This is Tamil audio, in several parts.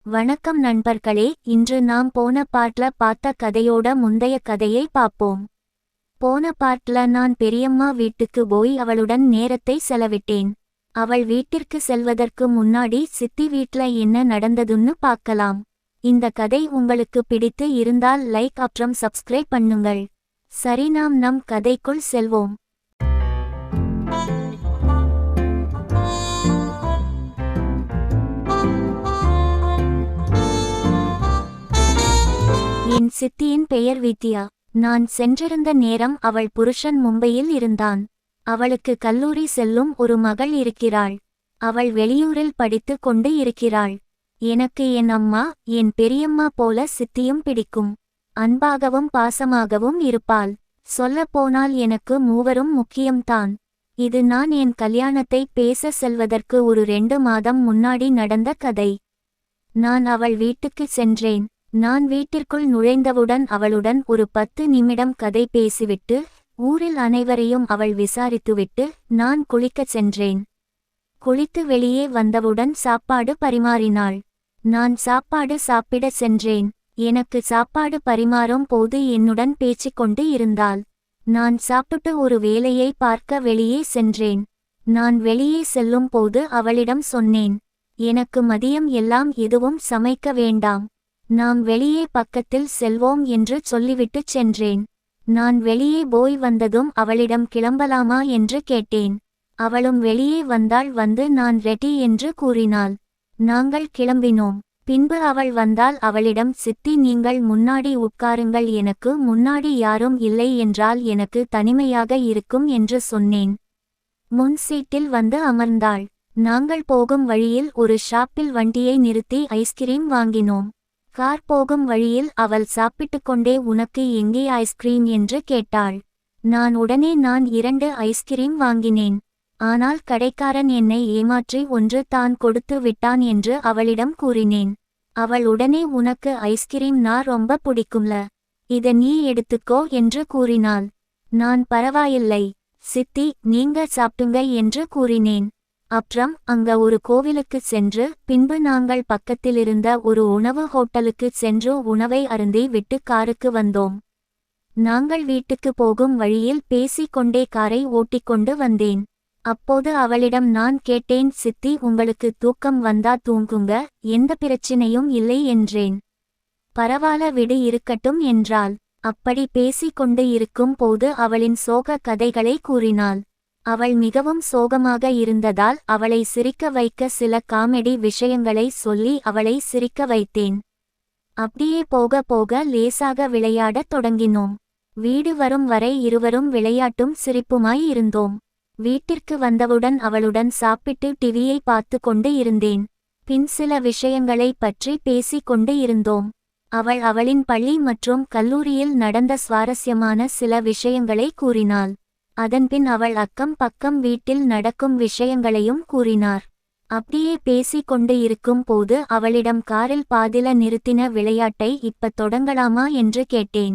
வணக்கம் நண்பர்களே, இன்று நாம் போன பாட்ல பார்த்த கதையோட முந்தைய கதையை பார்ப்போம். போன பாட்ல நான் பெரியம்மா வீட்டுக்கு போய் அவளுடன் நேரத்தை செலவிட்டேன். அவள் வீட்டிற்கு செல்வதற்கு முன்னாடி சித்தி வீட்ல என்ன நடந்ததுன்னு பார்க்கலாம். இந்த கதை உங்களுக்கு பிடித்து இருந்தால் லைக் அப்புறம் சப்ஸ்கிரைப் பண்ணுங்கள். சரி, நாம் நம் கதைக்குள் செல்வோம். என் சித்தியின் பெயர் வித்யா. நான் சென்றிருந்த நேரம் அவள் புருஷன் மும்பையில் இருந்தான். அவளுக்கு கல்லூரி செல்லும் ஒரு மகள் இருக்கிறாள். அவள் வெளியூரில் படித்து கொண்டு இருக்கிறாள். எனக்கு என் அம்மா, என் பெரியம்மா போல சித்தியும் பிடிக்கும். அன்பாகவும் பாசமாகவும் இருப்பாள். சொல்லப்போனால் எனக்கு மூவரும் முக்கியம்தான். இது நான் என் கல்யாணத்தை பேச செல்வதற்கு ஒரு 2 மாதம் முன்னாடி நடந்த கதை. நான் அவள் வீட்டுக்கு சென்றேன். நான் வீட்டிற்குள் நுழைந்தவுடன் அவளுடன் ஒரு 10 நிமிடம் கதை பேசிவிட்டு ஊரில் அனைவரையும் அவள் விசாரித்துவிட்டு நான் குளிக்கச் சென்றேன். குளித்து வெளியே வந்தவுடன் சாப்பாடு பரிமாறினாள். நான் சாப்பாடு சாப்பிட சென்றேன். எனக்கு சாப்பாடு பரிமாறும் போது என்னுடன் பேசிக்கொண்டு இருந்தாள். நான் சாப்பிட்டு ஒரு வேலையை பார்க்க வெளியே சென்றேன். நான் வெளியே செல்லும் போது அவளிடம் சொன்னேன், எனக்கு மதியம் எல்லாம் எதுவும் சமைக்க வேண்டாம், நாம் வெளியே பக்கத்தில் செல்வோம் என்று சொல்லிவிட்டு சென்றேன். நான் வெளியே போய் வந்ததும் அவளிடம் கிளம்பலாமா என்று கேட்டேன். அவளும் வெளியே வந்தாள். வந்து நான் ரெடி என்று கூறினாள். நாங்கள் கிளம்பினோம். பின்பு அவள் வந்தால் அவளிடம், சித்தி நீங்கள் முன்னாடி உட்காருங்கள், எனக்கு முன்னாடி யாரும் இல்லை என்றால் எனக்கு தனிமையாக இருக்கும் என்று சொன்னேன். முன் சீட்டில் வந்து அமர்ந்தாள். நாங்கள் போகும் வழியில் ஒரு ஷாப்பில் வண்டியை நிறுத்தி ஐஸ்கிரீம் வாங்கினோம். கார் போகும் வழியில் அவள் சாப்பிட்டுக்கொண்டே, உனக்கு எங்கே ஐஸ்கிரீம் என்று கேட்டாள். நான் உடனே 2 ஐஸ்கிரீம் வாங்கினேன். ஆனால் கடைக்காரன் என்னை ஏமாற்றி 1 தான் கொடுத்து விட்டான் என்று அவளிடம் கூறினேன். அவள் உடனே, உனக்கு ஐஸ்கிரீம்னா ரொம்ப பிடிக்கும்ல, இத நீ எடுத்துக்கோ என்று கூறினாள். நான் பரவாயில்லை சித்தி, நீங்க சாப்பிட்டுங்க என்று கூறினேன். அப்புறம் அங்க ஒரு கோவிலுக்கு சென்று பின்பு நாங்கள் பக்கத்திலிருந்த ஒரு உணவு ஹோட்டலுக்கு சென்று உணவை அருந்தி விட்டு காருக்கு வந்தோம். நாங்கள் வீட்டுக்கு போகும் வழியில் பேசிக்கொண்டே காரை ஓட்டிக்கொண்டு வந்தேன். அப்போது அவளிடம் நான் கேட்டேன், சித்தி உங்களுக்கு தூக்கம் வந்தா தூங்குங்க, எந்த பிரச்சினையும் இல்லை என்றேன். பரவால விடு, இருக்கட்டும் என்றாள். அப்படி பேசிக்கொண்டு இருக்கும் போது அவளின் சோக கதைகளை கூறினாள். அவள் மிகவும் சோகமாக இருந்ததால் அவளை சிரிக்க வைக்க சில காமெடி விஷயங்களை சொல்லி அவளை சிரிக்க வைத்தேன். அப்படியே போக போக லேசாக விளையாடத் தொடங்கினோம். வீடு வரும் வரை இருவரும் விளையாட்டும் சிரிப்புமாய் இருந்தோம். வீட்டிற்கு வந்தவுடன் அவளுடன் சாப்பிட்டு டிவியை பார்த்து கொண்டு இருந்தேன். பின் சில விஷயங்களை பற்றி பேசிக் கொண்டு இருந்தோம். அவள் அவளின் பள்ளி மற்றும் கல்லூரியில் நடந்த சுவாரஸ்யமான சில விஷயங்களை கூறினாள். அதன்பின் அவள் அக்கம் பக்கம் வீட்டில் நடக்கும் விஷயங்களையும் கூறினார். அப்படியே பேசிக் கொண்டு இருக்கும் போது அவளிடம் காரில் பாதில நிறுத்தின விளையாட்டை இப்ப தொடங்கலாமா என்று கேட்டேன்.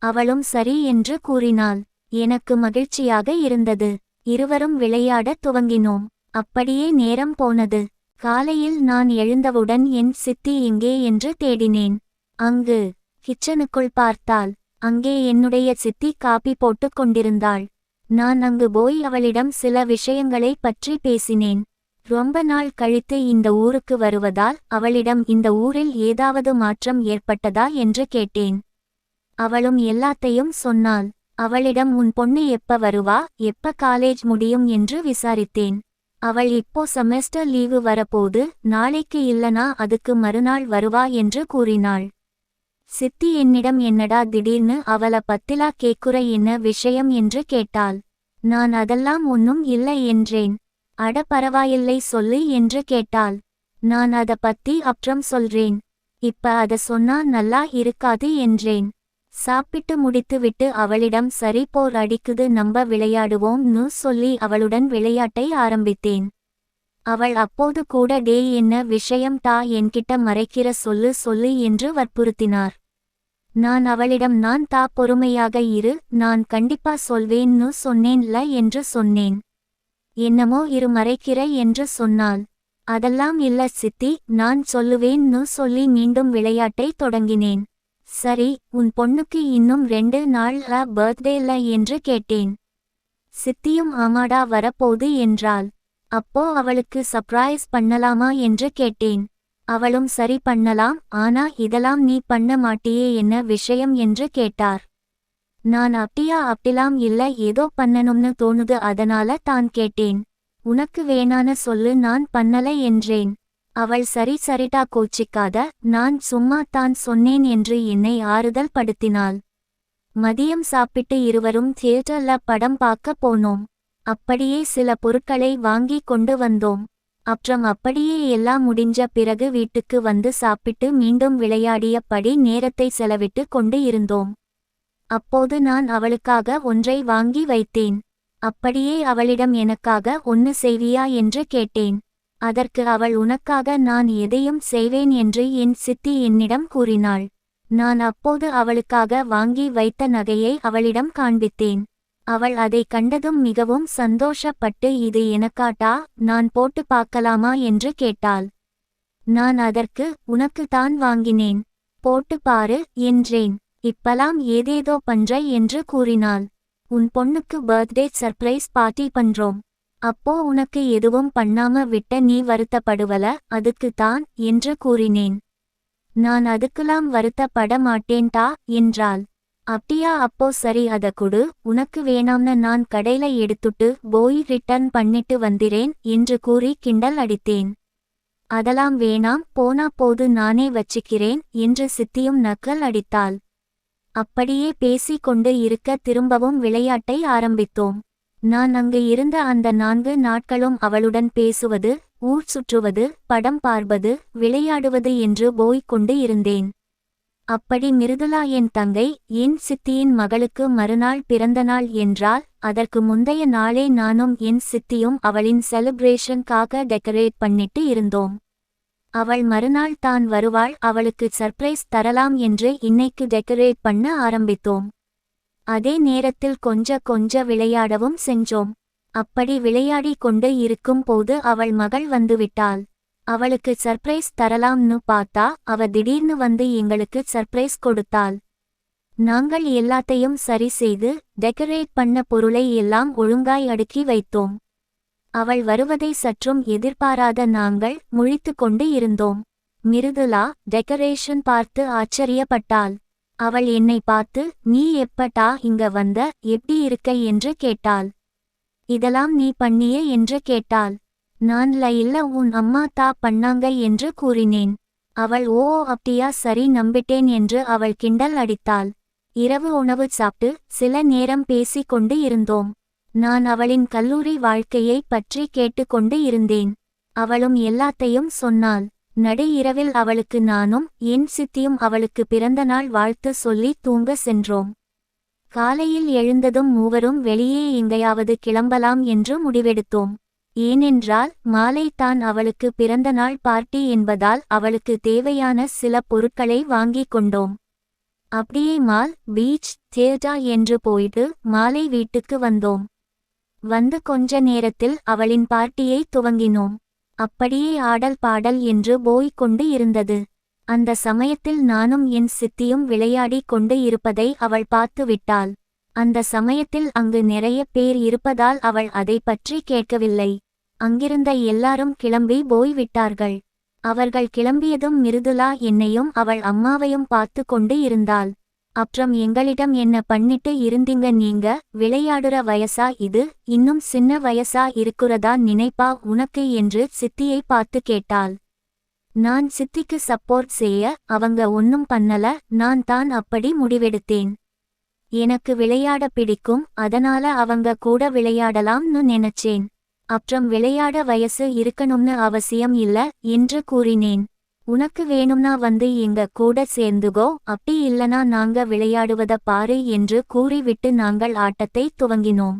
அவளும் சரி என்று கூறினாள். எனக்கு மகிழ்ச்சியாக இருந்தது. இருவரும் விளையாடத் துவங்கினோம். அப்படியே நேரம் போனது. காலையில் நான் எழுந்தவுடன் என் சித்தி எங்கே என்று தேடினேன். அங்கு கிச்சனுக்குள் பார்த்தாள். அங்கே என்னுடைய சித்தி காபி போட்டுக் கொண்டிருந்தாள். நான் அங்கு போய் அவளிடம் சில விஷயங்களை பற்றி பேசினேன். ரொம்ப நாள் கழித்து இந்த ஊருக்கு வருவதால் அவளிடம் இந்த ஊரில் ஏதாவது மாற்றம் ஏற்பட்டதா என்று கேட்டேன். அவளும் எல்லாத்தையும் சொன்னாள். அவளிடம் உன் பொண்ணு எப்ப வருவா, எப்ப காலேஜ் முடியும் என்று விசாரித்தேன். அவள் இப்போ செமஸ்டர் லீவு வரப்போது, நாளைக்கு இல்லனா அதுக்கு மறுநாள் வருவா என்று கூறினாள். சித்தி என்னிடம், என்னடா திடீர்னு அவள பத்திலா கேக்குற, என்ன விஷயம் என்று கேட்டாள். நான் அதெல்லாம் ஒன்னும் இல்லை என்றேன். அட பரவாயில்லை சொல்லு என்று கேட்டாள். நான் அத பத்தி அப்புறம் சொல்றேன், இப்ப அத சொன்னா நல்லா இருக்காது என்றேன். சாப்பிட்டு முடித்துவிட்டு அவளிடம், சரி போர் அடிக்குது, நம்ப விளையாடுவோம்னு சொல்லி அவளுடன் விளையாட்டை ஆரம்பித்தேன். அவள் அப்போது கூட, டேய் என்ன விஷயம் டா, என்கிட்ட மறைக்கிற, சொல்லு சொல்லு என்று வற்புறுத்தினார். நான் அவளிடம், நான் பொறுமையாக இரு, நான் கண்டிப்பா சொல்வேன்னு சொன்னேன்ல என்று சொன்னேன். என்னமோ இரு மறைக்கிற என்று சொன்னாள். அதெல்லாம் இல்ல சித்தி, நான் சொல்லுவேன்னு சொல்லி மீண்டும் விளையாட்டை தொடங்கினேன். சரி, உன் பொண்ணுக்கு இன்னும் 2 நாள்ல பர்த்டேல என்று கேட்டேன். சித்தியும் ஆமாடா வரப்போது என்றாள். அப்போ அவளுக்கு சர்ப்ரைஸ் பண்ணலாமா என்று கேட்டேன். அவளும் சரி பண்ணலாம், ஆனா இதெல்லாம் நீ பண்ண மாட்டியே, என்ன விஷயம் என்று கேட்டார். நான் அப்படிலாம் இல்ல, ஏதோ பண்ணணும்னு தோணுது அதனால தான் கேட்டேன். உனக்கு வேணான்னு சொல்லு, நான் பண்ணல என்றேன். அவள் சரி சரிடா கோச்சிக்காத, நான் சும்மா தான் சொன்னேன் என்று என்னை ஆறுதல் படுத்தினாள். மதியம் சாப்பிட்டு இருவரும் தியேட்டர்ல படம் பார்க்க போனோம். அப்படியே சில பொருட்களை வாங்கி கொண்டு வந்தோம். அப்புறம் அப்படியே எல்லாம் முடிஞ்ச பிறகு வீட்டுக்கு வந்து சாப்பிட்டு மீண்டும் விளையாடியபடி நேரத்தை செலவிட்டு கொண்டு இருந்தோம். அப்போது நான் அவளுக்காக ஒன்றை வாங்கி வைத்தேன். அப்படியே அவளிடம் எனக்காக ஒன்னு செய்வியா என்று கேட்டேன். அதற்கு அவள் உனக்காக நான் எதையும் செய்வேன் என்று என் சித்தி என்னிடம் கூறினாள். நான் அப்போது அவளுக்காக வாங்கி வைத்த நகையை அவளிடம் காண்பித்தேன். அவள் அதை கண்டதும் மிகவும் சந்தோஷப்பட்டு இது எனக்காட்டா, நான் போட்டு பார்க்கலாமா என்று கேட்டாள். நான் அதற்கு உனக்கு தான் வாங்கினேன், போட்டு பாரு என்றேன். இப்பலாம் ஏதேதோ பண்ற என்று கூறினாள். உன் பொண்ணுக்கு பர்த்டே சர்ப்ரைஸ் பார்ட்டி பண்றோம். அப்போ உனக்கு எதுவும் பண்ணாம விட்ட நீ வருத்தப்படுவல, அதுக்கு தான் என்று கூறினேன். நான் அதுக்கெல்லாம் வருத்தப்பட மாட்டேன்டா என்றாள். அப்படியா, அப்போ சரி அத குடு, உனக்கு வேணாம்னு நான் கடையில எடுத்துட்டு போய் ரிட்டர்ன் பண்ணிட்டு வந்திரேன் என்று கூறி கிண்டல் அடித்தேன். அதெல்லாம் வேணாம், போனா போது நானே வச்சுக்கிறேன் என்று சித்தியும் நக்கல் அடித்தாள். அப்படியே பேசிக் கொண்டு இருக்க திரும்பவும் விளையாட்டை ஆரம்பித்தோம். நான் அங்கு இருந்த அந்த 4 நாட்களும் அவளுடன் பேசுவது, ஊர் சுற்றுவது, படம் பார்ப்பது, விளையாடுவது என்று போய்க் கொண்டு இருந்தேன். அப்படி மிருதுளா என் தங்கை, என் சித்தியின் மகளுக்கு மறுநாள் பிறந்தநாள் என்றால், அதற்கு முந்தைய நாளே நானும் என் சித்தியும் அவளின் செலிப்ரேஷனுக்காக டெக்கரேட் பண்ணிட்டு இருந்தோம். அவள் மறுநாள் தான் வருவாள், அவளுக்கு சர்ப்ரைஸ் தரலாம் என்று இன்னைக்கு டெக்கரேட் பண்ண ஆரம்பித்தோம். அதே நேரத்தில் கொஞ்ச விளையாடவும் செஞ்சோம். அப்படி விளையாடி கொண்டு இருக்கும் போது அவள் மகள் வந்துவிட்டாள். அவளுக்கு சர்ப்ரைஸ் தரலாம்னு பார்த்தா அவ திடீர்னு வந்து எங்களுக்கு சர்ப்ரைஸ் கொடுத்தாள். நாங்கள் எல்லாத்தையும் சரி செய்து டெக்கரேட் பண்ண பொருளை எல்லாம் ஒழுங்காய் அடுக்கி வைத்தோம். அவள் வருவதை சற்றும் எதிர்பாராத நாங்கள் முழித்து கொண்டு இருந்தோம். மிருதுளா டெக்கரேஷன் பார்த்து ஆச்சரியப்பட்டாள். அவள் என்னை பார்த்து, நீ எப்பட்டா இங்க வந்த, எப்படி இருக்க என்று கேட்டாள். இதெல்லாம் நீ பண்ணிய என்று கேட்டாள். நான் இல்ல உன் அம்மா பண்ணாங்க என்று கூறினேன். அவள் ஓ அப்படியா, சரி நம்பிட்டேன் என்று அவள் கிண்டல் அடித்தாள். இரவு உணவு சாப்பிட்டு சில நேரம் பேசிக் கொண்டு இருந்தோம். நான் அவளின் கல்லூரி வாழ்க்கையை பற்றி கேட்டுக்கொண்டு இருந்தேன். அவளும் எல்லாத்தையும் சொன்னாள். நடு இரவில் அவளுக்கு நானும் என் சித்தியும் அவளுக்கு பிறந்தநாள் வாழ்த்து சொல்லி தூங்க சென்றோம். காலையில் எழுந்ததும் மூவரும் வெளியே எங்கையாவது கிளம்பலாம் என்று முடிவெடுத்தோம். ஏனென்றால் மாலை தான் அவளுக்கு பிறந்தநாள் பார்ட்டி என்பதால் அவளுக்கு தேவையான சில பொருட்களை வாங்கிக் கொண்டோம். அப்படியே மால், பீச், தியேட்டர் என்று போயிட்டு மாலை வீட்டுக்கு வந்தோம். வந்து கொஞ்ச நேரத்தில் அவளின் பார்ட்டியை துவங்கினோம். அப்படியே ஆடல் பாடல் என்று போய்க் கொண்டு இருந்தது. அந்த சமயத்தில் நானும் என் சித்தியும் விளையாடி கொண்டு இருப்பதை அவள் பார்த்து விட்டாள். அந்த சமயத்தில் அங்கு நிறைய பேர் இருப்பதால் அவள் அதை பற்றி கேட்கவில்லை. அங்கிருந்த எல்லாரும் கிளம்பி போய் விட்டார்கள். அவர்கள் கிளம்பியதும் மிருதுளா என்னையும் அவள் அம்மாவையும் பார்த்து கொண்டு இருந்தாள். அப்புறம் எங்களிடம் என்ன பண்ணிட்டு இருந்தீங்க நீங்க, விளையாடுற வயசா இது, இன்னும் சின்ன வயசா இருக்குறதா நினைப்பா உனக்கு என்று சித்தியை பார்த்து கேட்டாள். நான் சித்திக்கு சப்போர்ட் செய்ய, அவங்க ஒன்னும் பண்ணல, நான் தான் அப்படி முடிவெடுத்தேன். எனக்கு விளையாட பிடிக்கும், அதனால அவங்க கூட விளையாடலாம்னு நினைச்சேன். அப்புறம் விளையாட வயசு இருக்கணும்னு அவசியம் இல்ல என்று கூறினேன். உனக்கு வேணும்னா வந்து எங்க கூட சேர்ந்துகோ, அப்படி இல்லனா நாங்க விளையாடுவத பாரு என்று கூறிவிட்டு நாங்கள் ஆட்டத்தை துவங்கினோம்.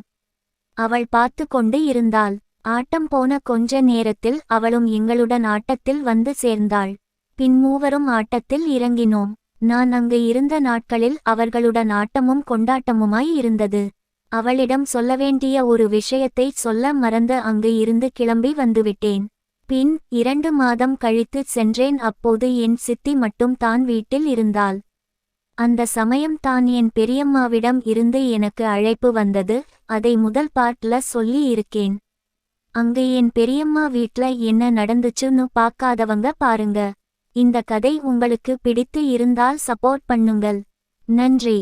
அவள் பார்த்து கொண்டு இருந்தாள். ஆட்டம் போன கொஞ்ச நேரத்தில் அவளும் எங்களுடன் ஆட்டத்தில் வந்து சேர்ந்தாள். பின் மூவரும் ஆட்டத்தில் இறங்கினோம். நான் அங்கு இருந்த நாட்களில் அவர்களுடன் ஆட்டமும் கொண்டாட்டமுமாய் இருந்தது. அவளிடம் சொல்ல வேண்டிய ஒரு விஷயத்தை சொல்ல மறந்து அங்கு இருந்து கிளம்பி வந்துவிட்டேன். பின் 2 மாதம் கழித்து சென்றேன். அப்போது என் சித்தி மட்டும் தான் வீட்டில் இருந்தாள். அந்த சமயம் தான் என் பெரியம்மாவிடம் இருந்து எனக்கு அழைப்பு வந்தது. அதை முதல் பார்ட்ல சொல்லி இருக்கேன். அங்க என் பெரியம்மா வீட்ல என்ன நடந்துச்சுன்னு பார்க்காதவங்க பாருங்க. இந்த கதை உங்களுக்கு பிடித்து இருந்தால் சப்போர்ட் பண்ணுங்கள். நன்றி.